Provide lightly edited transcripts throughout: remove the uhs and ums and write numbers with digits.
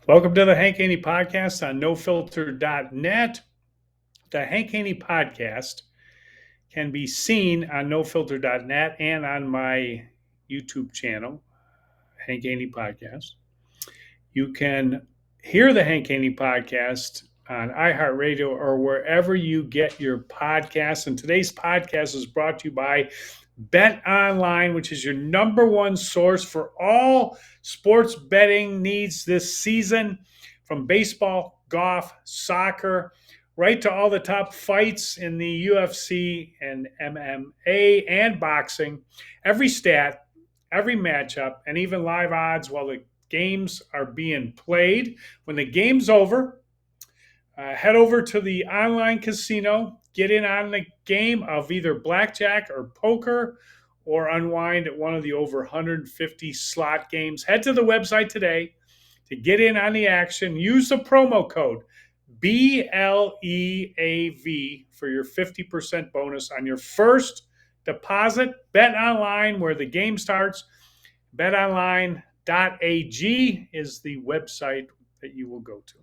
Welcome to the Hank Haney Podcast on nofilter.net. The Hank Haney Podcast can be seen on nofilter.net and on my YouTube channel, Hank Haney Podcast. You can hear the Hank Haney Podcast on iHeartRadio or wherever you get your podcasts. And today's podcast is brought to you by Bet Online, which is your number one source for all sports betting needs this season, from baseball, golf, soccer, right to all the top fights in the UFC and MMA and boxing. Every stat, every matchup, and even live odds while the games are being played. When the game's over, head over to the online casino, get in on the game of either blackjack or poker, or unwind at one of the over 150 slot games. Head to the website today to get in on the action. Use the promo code BLEAV for your 50% bonus on your first deposit. Bet online where the game starts. BetOnline.ag is the website that you will go to.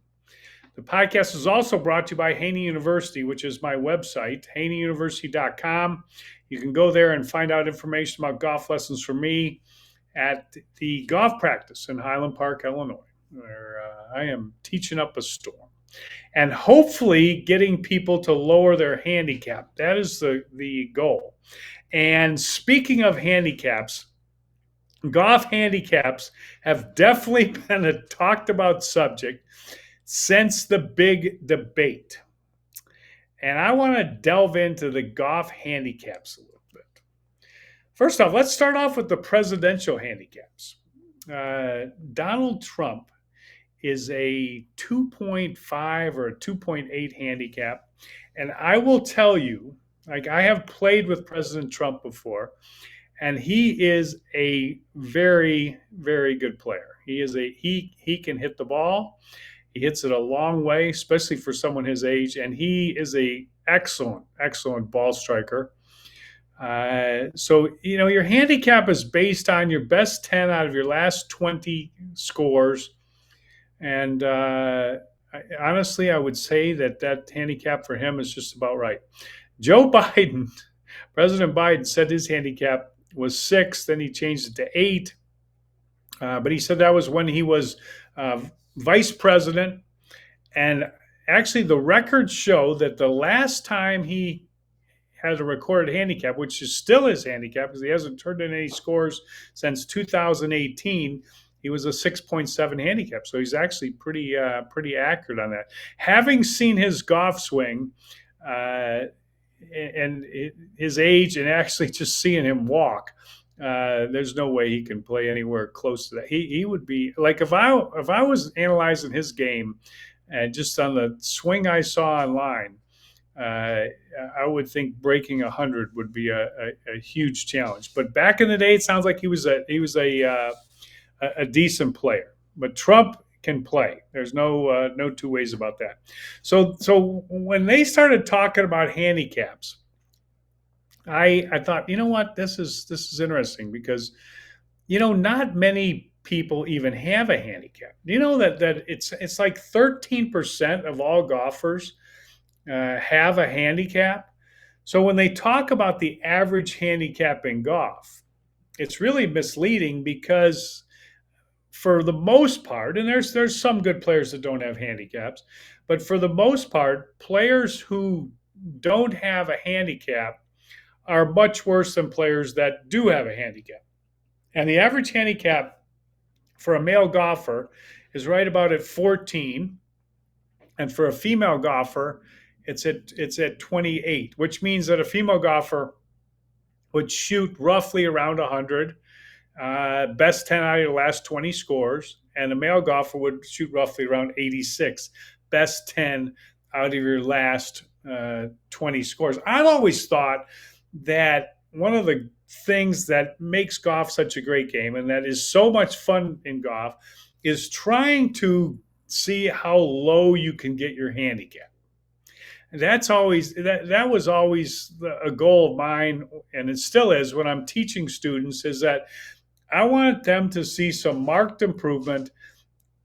The podcast is also brought to you by Haney University, which is my website, haneyuniversity.com. You can go there and find out information about golf lessons from me at the golf practice in Highland Park, Illinois, where I am teaching up a storm and hopefully getting people to lower their handicap. That is the goal. And speaking of handicaps, golf handicaps have definitely been a talked about subject since the big debate. And I want to delve into the golf handicaps a little bit. First off, let's start off with the presidential handicaps. Donald Trump is a 2.5 or a 2.8 handicap. And I will tell you, like, I have played with President Trump before, and he is a very, very good player. He can hit the ball. He hits it a long way, especially for someone his age, and he is a excellent ball striker. So, your handicap is based on your best 10 out of your last 20 scores. And honestly, I would say that handicap for him is just about right. Joe Biden, President Biden, said his handicap was 6, then he changed it to 8. But he said that was when he was vice president. And actually, the records show that the last time he had a recorded handicap, which is still his handicap because he hasn't turned in any scores since 2018, he was a 6.7 handicap. So he's actually pretty accurate on that. Having seen his golf swing and his age, and actually just seeing him walk, there's no way he can play anywhere close to that. He would be like, if I was analyzing his game and just on the swing I saw online, I would think breaking 100 would be a huge challenge. But back in the day, it sounds like he was a decent player. But Trump can play. There's no two ways about that. So when they started talking about handicaps, I thought, you know what, this is interesting because, not many people even have a handicap. You know that it's like 13% of all golfers have a handicap. So when they talk about the average handicap in golf, it's really misleading because for the most part, and there's some good players that don't have handicaps, but for the most part, players who don't have a handicap are much worse than players that do have a handicap. And the average handicap for a male golfer is right about at 14. And for a female golfer, it's at 28, which means that a female golfer would shoot roughly around 100, best 10 out of your last 20 scores, and a male golfer would shoot roughly around 86, best 10 out of your last 20 scores. I've always thought that one of the things that makes golf such a great game, and that is so much fun in golf, is trying to see how low you can get your handicap. That's always that was always a goal of mine, and it still is when I'm teaching students, is that I want them to see some marked improvement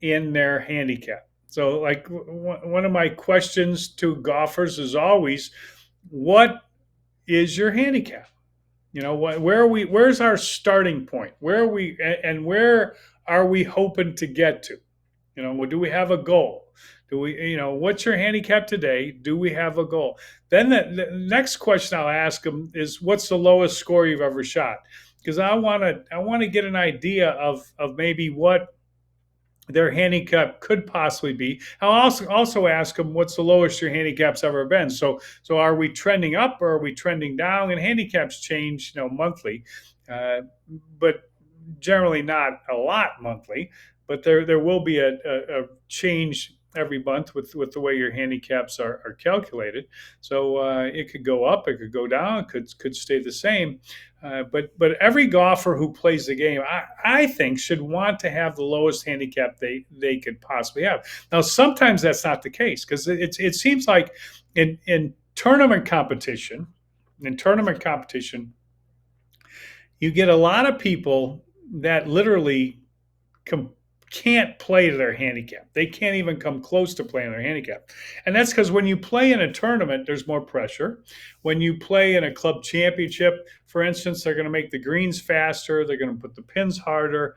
in their handicap. So, like one of my questions to golfers is always, what is your handicap? Where are we? Where's our starting point? Where are we, and where are we hoping to get to? Do we have a goal? Do we, what's your handicap today? Do we have a goal? Then the next question I'll ask them is, what's the lowest score you've ever shot? Because I want to get an idea of maybe what their handicap could possibly be. I'll also ask them, what's the lowest your handicap's ever been. So are we trending up or are we trending down? And handicaps change, monthly, uh, but generally not a lot monthly. But there will be a change every month with the way your handicaps are calculated. So it could go up, it could go down, it could stay the same. But every golfer who plays the game, I think, should want to have the lowest handicap they could possibly have. Now, sometimes that's not the case, because it seems like in tournament competition, you get a lot of people that literally com- can't play to their handicap. They can't even come close to playing their handicap. And that's because when you play in a tournament, there's more pressure. When you play in a club championship, for instance, they're going to make the greens faster, they're going to put the pins harder,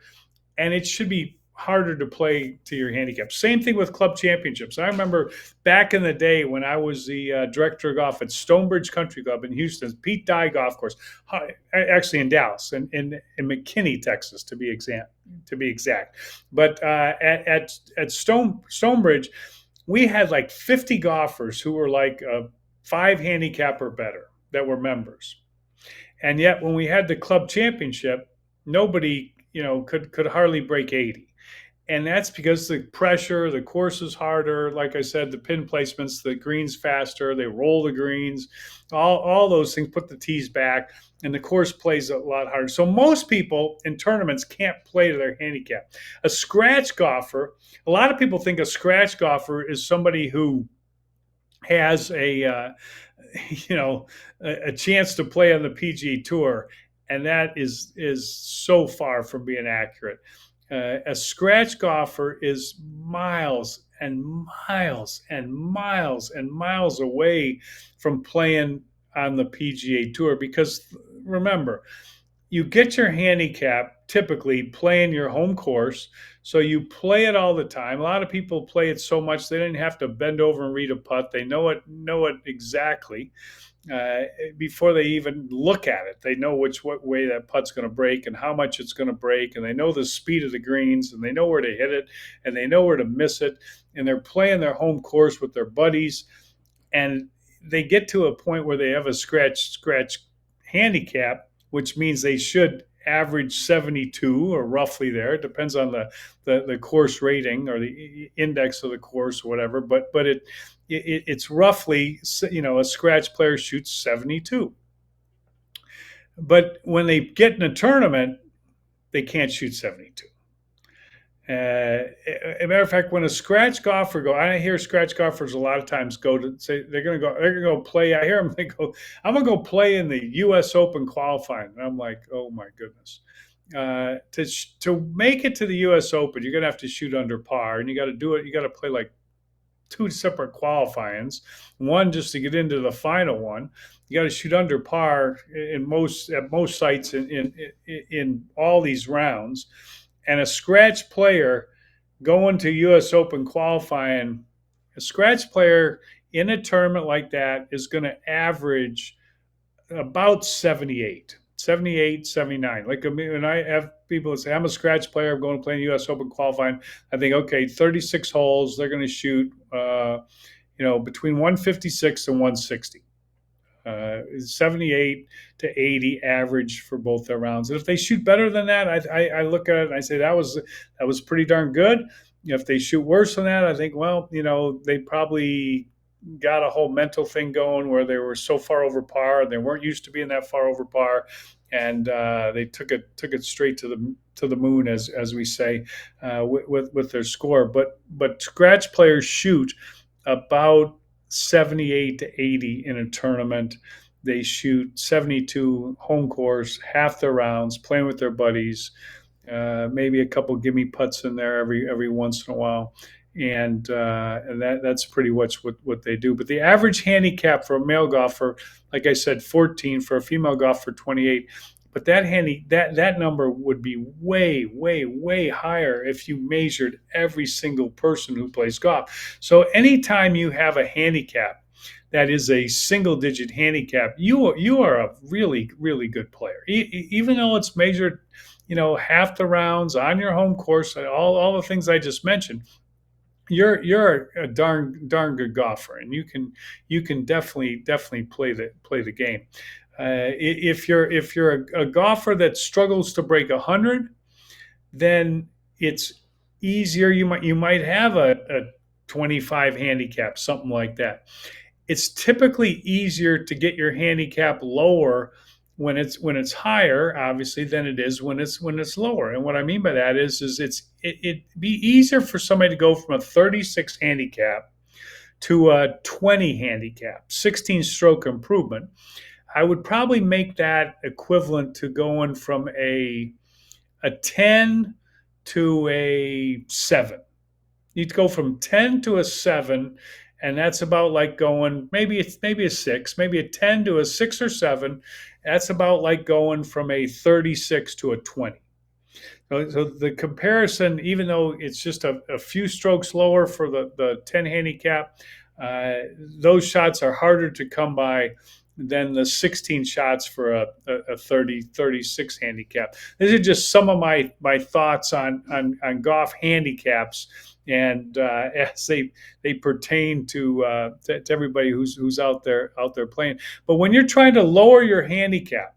and it should be harder to play to your handicap. Same thing with club championships. I remember back in the day when I was the director of golf at Stonebridge Country Club in Houston, Pete Dye Golf Course, actually in Dallas, in McKinney, Texas, to be exact. But at Stonebridge, we had like 50 golfers who were like 5 handicap or better that were members. And yet when we had the club championship, nobody, could hardly break 80. And that's because the pressure, the course is harder. Like I said, the pin placements, the greens faster, they roll the greens, all those things, put the tees back, and the course plays a lot harder. So most people in tournaments can't play to their handicap. A scratch golfer, a lot of people think a scratch golfer is somebody who has a chance to play on the PGA Tour, and that is so far from being accurate. A scratch golfer is miles and miles and miles and miles away from playing on the PGA Tour, because remember, you get your handicap typically playing your home course. So you play it all the time. A lot of people play it so much they didn't have to bend over and read a putt. They know it exactly before they even look at it. They know what way that putt's going to break and how much it's going to break, and they know the speed of the greens, and they know where to hit it, and they know where to miss it. And they're playing their home course with their buddies, and they get to a point where they have a scratch handicap, which means they should average 72 or roughly there. It depends on the course rating or the index of the course or whatever. But it's roughly, a scratch player shoots 72. But when they get in a tournament, they can't shoot 72. As a matter of fact, when a scratch golfer I hear scratch golfers a lot of times go to say they're going to go play. I hear them, they go, "I'm going to go play in the U.S. Open qualifying." And I'm like, "Oh my goodness!" To make it to the U.S. Open, you're going to have to shoot under par, and you got to do it. You got to play like 2 separate qualifyings. One just to get into the final one. You got to shoot under par at most sites in all these rounds. And a scratch player going to U.S. Open qualifying, a scratch player in a tournament like that is going to average about 78, 79. Like when I have people say, I'm a scratch player, I'm going to play in U.S. Open qualifying, I think, okay, 36 holes, they're going to shoot, between 156 and 160. 78 to 80 average for both their rounds. And if they shoot better than that, I look at it and I say that was pretty darn good. If they shoot worse than that, I think, well, they probably got a whole mental thing going where they were so far over par and they weren't used to being that far over par, and they took it straight to the moon, as we say, with their score. But scratch players shoot about 78 to 80 in a tournament. They shoot 72 home course, half their rounds, playing with their buddies. maybe a couple gimme putts in there every once in a while, and that's pretty much what they do. But the average handicap for a male golfer, like I said, 14; for a female golfer, 28. But that number would be way, way, way higher if you measured every single person who plays golf. So anytime you have a handicap that is a single digit handicap, you are a really, really good player. Even though it's measured, half the rounds on your home course, all the things I just mentioned, you're a darn good golfer, and you can definitely play the game. If you're a golfer that struggles to break 100, then it's easier. You might have a 25 handicap, something like that. It's typically easier to get your handicap lower when it's higher, obviously, than it is when it's lower. And what I mean by that is it'd be easier for somebody to go from a 36 handicap to a 20 handicap, 16 stroke improvement. I would probably make that equivalent to going from a 10 to a 7. You'd go from 10 to a 7, and that's about like going, maybe a 6, maybe a 10 to a 6 or 7. That's about like going from a 36 to a 20. So the comparison, even though it's just a few strokes lower for the 10 handicap, those shots are harder to come by than the 16 shots for a 36 handicap. These are just some of my thoughts on golf handicaps, and as they pertain to everybody who's out there playing. But when you're trying to lower your handicap,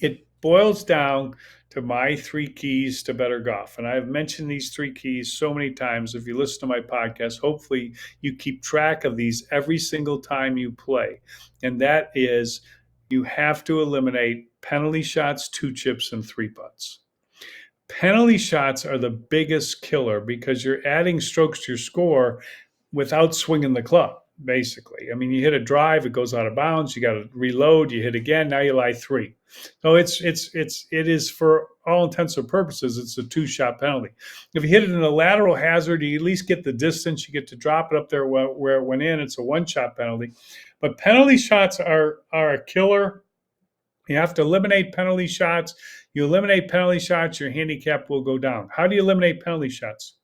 it boils down to my 3 keys to better golf. And I've mentioned these 3 keys so many times. If you listen to my podcast, hopefully you keep track of these every single time you play. And that is, you have to eliminate penalty shots, 2 chips, and 3 putts. Penalty shots are the biggest killer because you're adding strokes to your score without swinging the club, basically. I mean, you hit a drive, it goes out of bounds, you got to reload, you hit again, now you lie 3. So it is, for all intents and purposes, it's a 2-shot penalty. If you hit it in a lateral hazard, you at least get the distance, you get to drop it up there where it went in. It's a 1-shot penalty. But penalty shots are a killer. You have to eliminate penalty shots. You eliminate penalty shots, your handicap will go down. How do you eliminate penalty shots?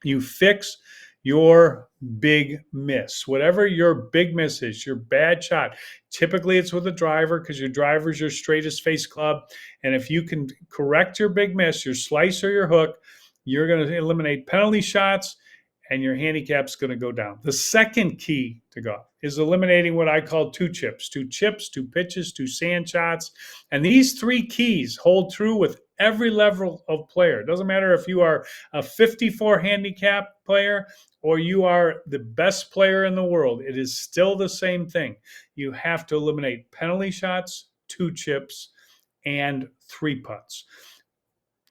You fix your big miss. Whatever your big miss is, your bad shot. Typically it's with a driver, because your driver is your straightest face club. And if you can correct your big miss, your slice or your hook, you're going to eliminate penalty shots, and your handicap's going to go down. The second key to golf is eliminating what I call 2 chips. 2 chips, 2 pitches, 2 sand shots. And these 3 keys hold true with every level of player. It doesn't matter if you are a 54 handicap player or you are the best player in the world. It is still the same thing. You have to eliminate penalty shots, 2 chips, and 3 putts.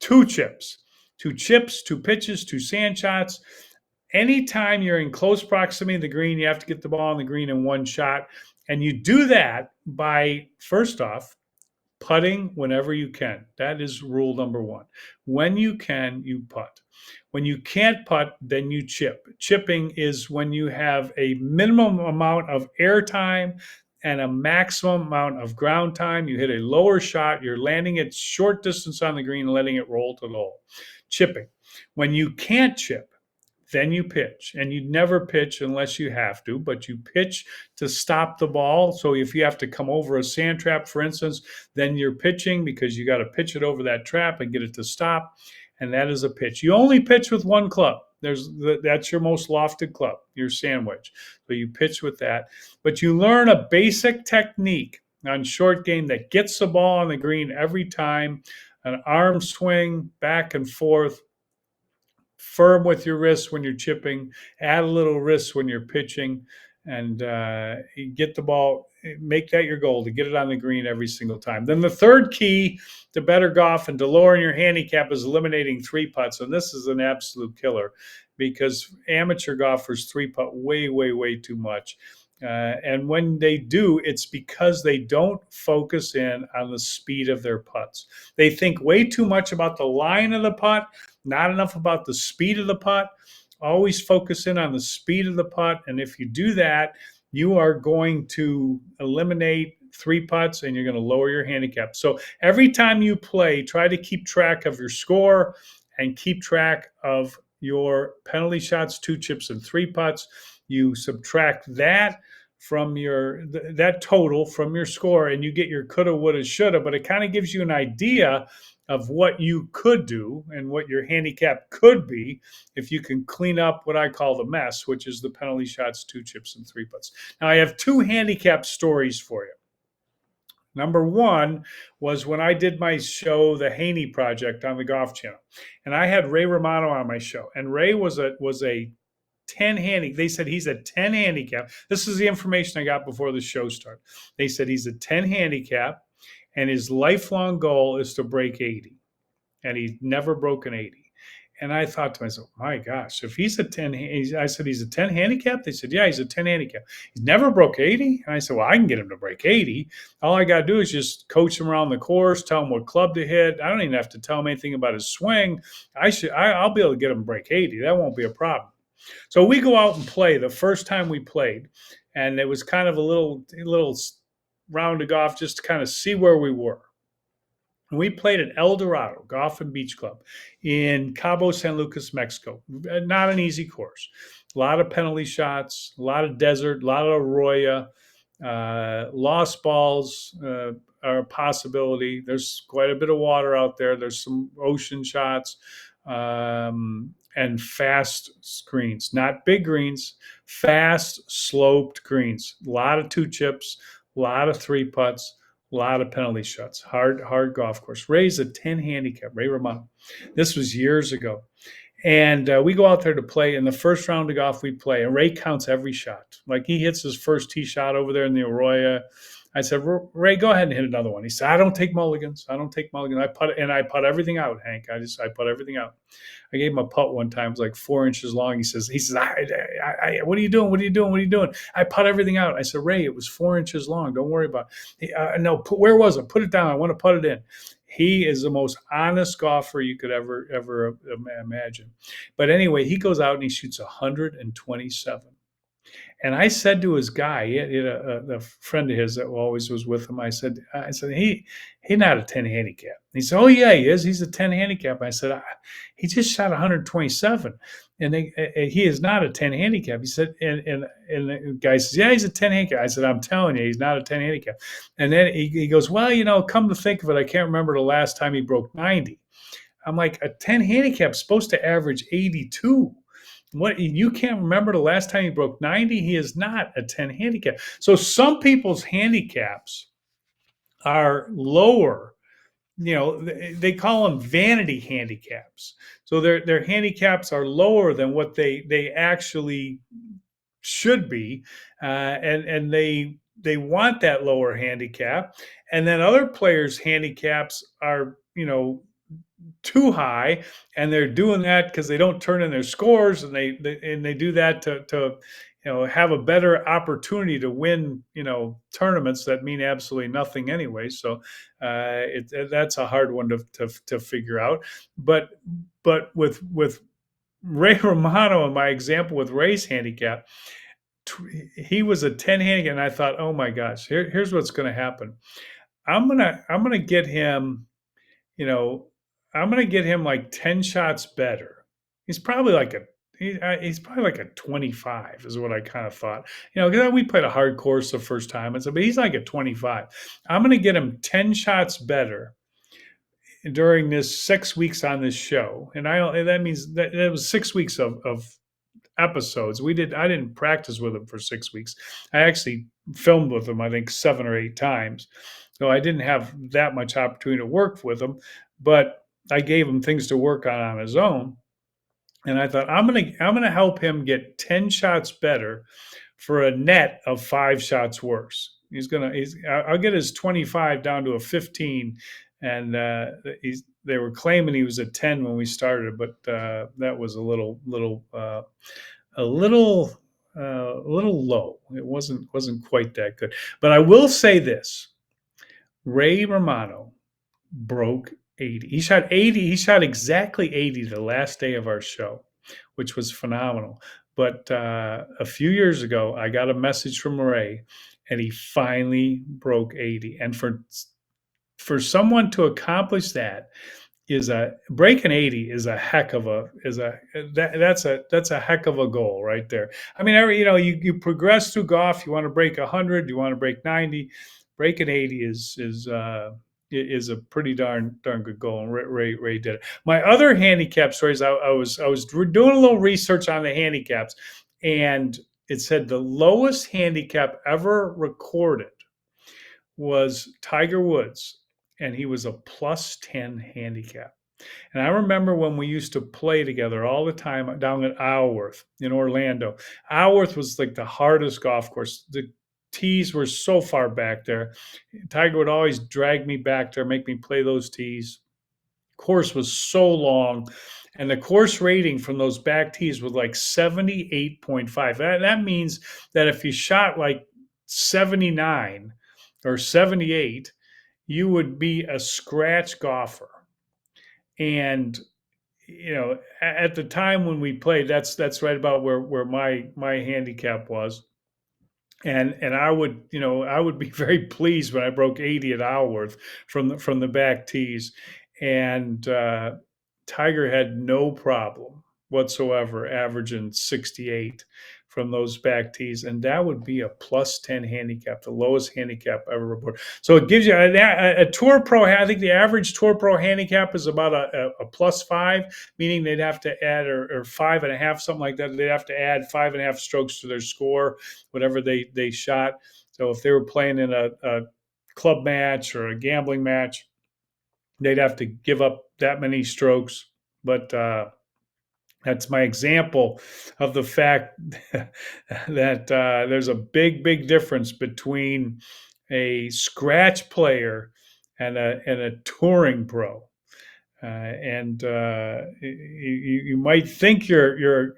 2 chips. 2 chips, 2 pitches, 2 sand shots. Anytime you're in close proximity to the green, you have to get the ball on the green in 1 shot. And you do that by, first off, putting whenever you can. That is rule number 1. When you can, you putt. When you can't putt, then you chip. Chipping is when you have a minimum amount of air time and a maximum amount of ground time. You hit a lower shot, you're landing it short distance on the green and letting it roll to the hole. Chipping. When you can't chip, then you pitch. And you never pitch unless you have to, but you pitch to stop the ball. So if you have to come over a sand trap, for instance, then you're pitching because you got to pitch it over that trap and get it to stop. And that is a pitch. You only pitch with 1 club. That's your most lofted club, your sandwich. So you pitch with that. But you learn a basic technique on short game that gets the ball on the green every time. An arm swing, back and forth. Firm with your wrists when you're chipping, add a little wrist when you're pitching, and get the ball, make that your goal, to get it on the green every single time. Then the third key to better golf and to lowering your handicap is eliminating 3 putts. And this is an absolute killer because amateur golfers 3 putt way, way, way too much. And when they do, it's because they don't focus in on the speed of their putts. They think way too much about the line of the putt, not enough about the speed of the putt. Always focus in on the speed of the putt. And if you do that, you are going to eliminate three putts and you're going to lower your handicap. So every time you play, try to keep track of your score and keep track of your penalty shots, two chips, and three putts. You subtract that from that total from your score, and you get your coulda, woulda, shoulda. But it kind of gives you an idea of what you could do and what your handicap could be if you can clean up what I call the mess, which is the penalty shots, two chips, and three putts. Now I have two handicap stories for you. Number one was when I did my show, The Haney Project, on the Golf Channel, and I had Ray Romano on my show, and Ray was a 10 handicap. They said he's a 10 handicap. This is the information I got before the show started. They said he's a 10 handicap, and his lifelong goal is to break 80, and he's never broken 80. And I thought to myself, my gosh, if he's a 10, I said, he's a 10 handicap? They said, yeah, he's a 10 handicap. He's never broke 80. And I said, well, I can get him to break 80. All I got to do is just coach him around the course, tell him what club to hit. I don't even have to tell him anything about his swing. I'll be able to get him to break 80. That won't be a problem. So we go out and play the first time we played. And it was kind of a little round of golf just to kind of see where we were. We played at El Dorado Golf and Beach Club in Cabo San Lucas, Mexico. Not an easy course. A lot of penalty shots, a lot of desert, a lot of arroyo. Lost balls are a possibility. There's quite a bit of water out there. There's some ocean shots and fast greens. Not big greens, fast sloped greens. A lot of two chips, a lot of three putts. A lot of penalty shots, hard golf course. Ray's a 10 handicap, Ray Romano. This was years ago. And we go out there to play. In the first round of golf we play, and Ray counts every shot. Like he hits his first tee shot over there in the arroyo. I said, Ray, go ahead and hit another one. He said, I don't take mulligans. I putt everything out, Hank. I putt everything out. I gave him a putt one time. It was like 4 inches long. He says, what are you doing? What are you doing? What are you doing? I putt everything out. I said, Ray, it was 4 inches long. Don't worry about it. No, where was it? Put it down. I want to put it in. He is the most honest golfer you could ever imagine. But anyway, he goes out and he shoots 127. And I said to his guy, he had a friend of his that always was with him. I said, he not a 10 handicap. He said, oh yeah, he is. He's a 10 handicap. I said, he just shot 127, and he is not a 10 handicap. He said, and the guy says, yeah, he's a 10 handicap. I said, I'm telling you, he's not a 10 handicap. And then he goes, well, come to think of it, I can't remember the last time he broke 90. I'm like, a 10 handicap is supposed to average 82. What, you can't remember the last time he broke 90? He is not a 10 handicap. So some people's handicaps are lower. They call them vanity handicaps. So their handicaps are lower than what they actually should be, and they want that lower handicap. And then other players' handicaps are too high, and they're doing that because they don't turn in their scores, and they do that to have a better opportunity to win tournaments that mean absolutely nothing anyway. So that's a hard one to figure out. But with Ray Romano, in my example with Ray's handicap, he was a 10 handicap, and I thought, oh my gosh, here's what's going to happen. I'm gonna get him. I'm going to get him like 10 shots better. He's probably like a 25 is what I kind of thought. Because we played a hard course the first time, but he's like a 25. I'm going to get him 10 shots better during this 6 weeks on this show. And that means that it was 6 weeks of episodes. I didn't practice with him for 6 weeks. I actually filmed with him, I think 7 or 8 times. So I didn't have that much opportunity to work with him, but I gave him things to work on his own. And I thought, I'm gonna help him get 10 shots better for a net of 5 shots worse. I'll get his 25 down to a 15. And they were claiming he was a 10 when we started, but that was a little a little low. It wasn't quite that good. But I will say this: Ray Romano broke 80. He shot 80. He shot exactly 80 the last day of our show, which was phenomenal. But a few years ago, I got a message from Ray, and he finally broke 80. And for someone to accomplish that is a breaking 80 is a heck of a is a that's a heck of a goal right there. I mean, you progress through golf. You want to break 100, you want to break 90. Breaking 80 is a pretty darn good goal, and Ray did it. My other handicap stories, I was doing a little research on the handicaps, and it said the lowest handicap ever recorded was Tiger Woods, and he was a plus 10 handicap. And I remember when we used to play together all the time down at Isleworth in Orlando. Isleworth was like the hardest golf course. The tees were so far back there. Tiger would always drag me back there, make me play those tees. Course was so long, and the course rating from those back tees was like 78.5. That means that if you shot like 79 or 78, you would be a scratch golfer. And at the time when we played, that's right about where my handicap was. And I would be very pleased when I broke 80 at Alworth from the back tees. And Tiger had no problem whatsoever averaging 68 from those back tees, and that would be a plus 10 handicap, the lowest handicap ever reported. So it gives you a Tour Pro. I think the average Tour Pro handicap is about a plus 5, meaning they'd have to add or 5.5, something like that. They'd have to add 5.5 strokes to their score, whatever they shot. So if they were playing in a club match or a gambling match, they'd have to give up that many strokes. But that's my example of the fact that there's a big difference between a scratch player and a touring pro. And you might think you're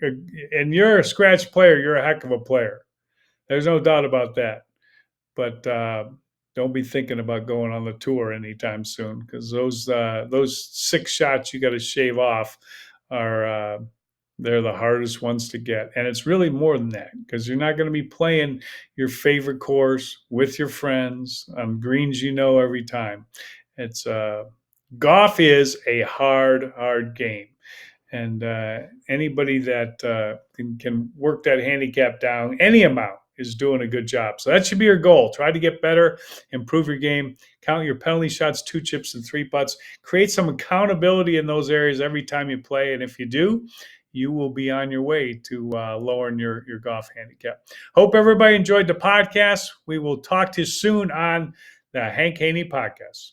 a scratch player. You're a heck of a player. There's no doubt about that. But don't be thinking about going on the tour anytime soon, because those 6 shots you got to shave off are they're the hardest ones to get. And it's really more than that, because you're not going to be playing your favorite course with your friends on greens every time. It's golf is a hard game. And anybody that can work that handicap down any amount is doing a good job. So that should be your goal. Try to get better, improve your game, count your penalty shots, 2 chips and 3 putts. Create some accountability in those areas every time you play. And if you do, you will be on your way to lowering your golf handicap. Hope everybody enjoyed the podcast. We will talk to you soon on the Hank Haney Podcast.